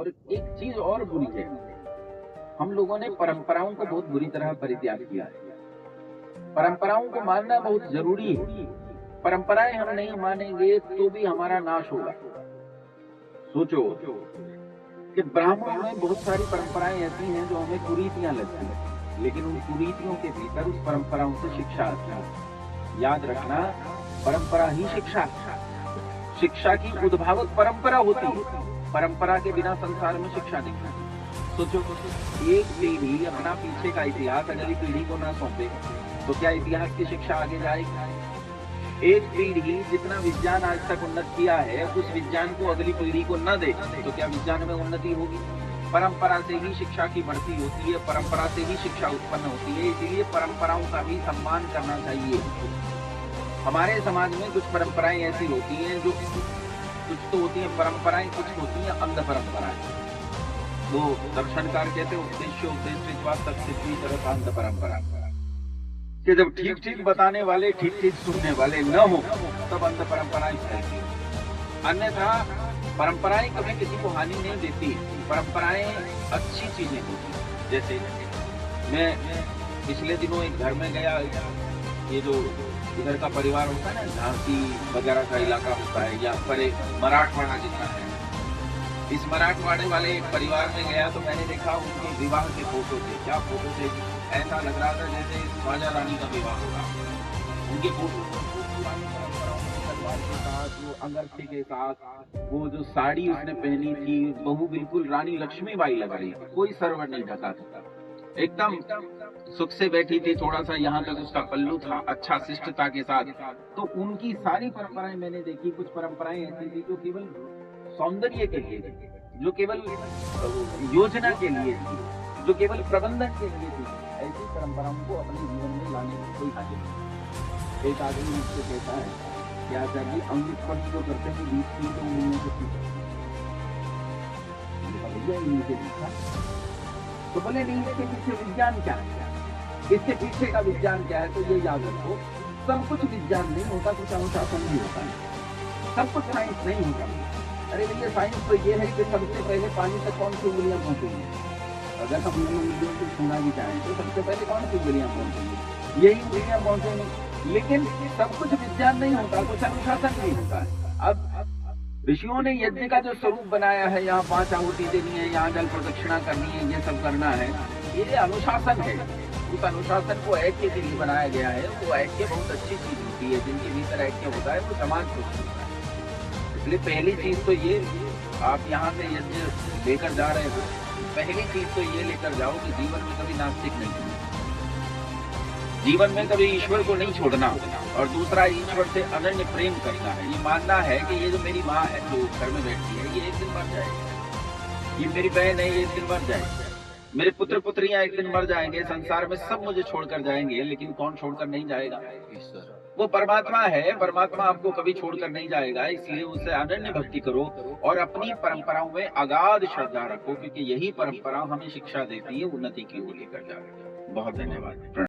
और एक चीज और बुरी है, हम लोगों ने परंपराओं को बहुत बुरी तरह परित्याग किया है। परंपराओं को मानना बहुत जरूरी है। परंपराएं हम नहीं मानेंगे तो भी हमारा नाश होगा। सोचो कि ब्राह्मणों में बहुत सारी परंपराएं ऐसी हैं जो हमें कुरीतियां लगती हैं, लेकिन उन कुरीतियों के भीतर उस परंपराओं से शिक्षा आती है। याद रखना, परंपरा ही शिक्षा, शिक्षा की उद्भावक परंपरा होती है। परंपरा के बिना संसार में शिक्षा नहीं है। सोचो, एक पीढ़ी अपना पीछे का इतिहास अगली पीढ़ी को ना सौंपे तो क्या इतिहास की शिक्षा आगे जाएगी? एक पीढ़ी जितना विज्ञान आज तक उन्नत किया है उस विज्ञान को अगली पीढ़ी को न दे तो क्या विज्ञान में उन्नति होगी? परंपरा से ही शिक्षा की बढ़ती होती है, परंपरा से ही शिक्षा उत्पन्न होती है। इसीलिए परंपराओं का भी सम्मान करना चाहिए। हमारे समाज में कुछ परंपराएं ऐसी होती हैं जो कुछ तो होती हैं परंपराएं, कुछ होती हैं अंध परंपराएं। वो दर्शनकार कहते हैं उद्देश्य तरह अंध परंपरा, कि जब ठीक ठीक बताने वाले, ठीक ठीक सुनने वाले न हो तब अंध परंपराएं फैलती हैं। अन्यथा परंपराएं कभी किसी को हानि नहीं देती। परंपराएं अच्छी चीजें होती हैं। जैसे मैं पिछले दिनों एक घर में गया, ये जो इधर का परिवार होता है ना, झांसी वगैरह का इलाका होता है, या पर मराठवाड़ा जितना है, इस मराठवाड़े वाले एक परिवार में गया तो मैंने देखा उनके विवाह के फोटो थे। क्या फोटो थे! ऐसा लग रहा था जैसे राजा रानी का विवाह होगा। उनके फोटो पुरानी परंपराओं के तलवार के साथ, वो अंगरखे के साथ, वो जो साड़ी उसने पहनी थी, बहू बिल्कुल रानी लक्ष्मीबाई लग रही थी, कोई सरवर नहीं ढका था, एकदम सुख से बैठी थी। थोड़ा सा यहाँ तक उसका पल्लू था, अच्छा शिष्टता के साथ। तो उनकी सारी परंपराएं मैंने देखी। कुछ परंपराएं ऐसी थी जो केवल सौंदर्य के लिए थी, जो केवल योजना के लिए थी, जो केवल प्रबंधन के लिए थी। ऐसी परंपराओं को अपने जीवन में लाने की कोई हाजत नहीं। एक आदमी मुझसे कहता है कि आचार्य जी, अंग स्पर्श जो करते हैं 20 की तो उंगलियों से ठीक है। तो बोले नहीं, इसके पीछे विज्ञान क्या है, इसके पीछे का विज्ञान क्या है? तो ये याद रखो, सब कुछ विज्ञान नहीं होता, कुछ अनुशासन नहीं होता, सब कुछ साइंस नहीं होता। अरे भैया, साइंस तो ये है कि सबसे पहले पानी तक कौन सी उंगलियां पहुंचेंगी। अगर हम उंगलियों को छूना भी चाहें तो सबसे पहले कौन सी उंगलियां पहुंचेंगी? यही उंगलियां पहुंचेंगी। लेकिन सब कुछ विज्ञान नहीं होता, कुछ अनुशासन नहीं होता है। अब ऋषियों ने यज्ञ का जो स्वरूप बनाया है, यहाँ 5 आहुति देनी है, यहाँ जल प्रदक्षिणा करनी है, ये सब करना है, ये अनुशासन है। उस अनुशासन को ऐक्य के लिए बनाया गया है। वो ऐक्य बहुत अच्छी चीज होती है। जिनके भीतर ऐक्य होता है वो समाज खुश होता है। इसलिए पहली चीज तो ये, आप यहाँ से यज्ञ लेकर जा रहे हो, पहली चीज तो ये लेकर जाओ कि जीवन में कभी नास्तिक नहीं होना, जीवन में कभी ईश्वर को नहीं छोड़ना, और दूसरा ईश्वर से अनन्य प्रेम करना है। ये मानना है कि ये जो मेरी माँ है जो घर में बैठती है, ये एक दिन मर जाएगी, ये मेरी बहन है, ये एक दिन मर जाएगी, मेरे पुत्र पुत्रियां एक दिन मर जाएंगे, संसार में सब मुझे छोड़कर जाएंगे, लेकिन कौन छोड़कर नहीं जाएगा? ईश्वर। वो परमात्मा है। परमात्मा आपको कभी छोड़कर नहीं जाएगा। इसलिए उससे अनन्य भक्ति करो और अपनी परंपराओं में अगाध श्रद्धा रखो, क्योंकि यही परंपरा हमें शिक्षा देती है, उन्नति की ओर लेकर जा रही है। बहुत धन्यवाद।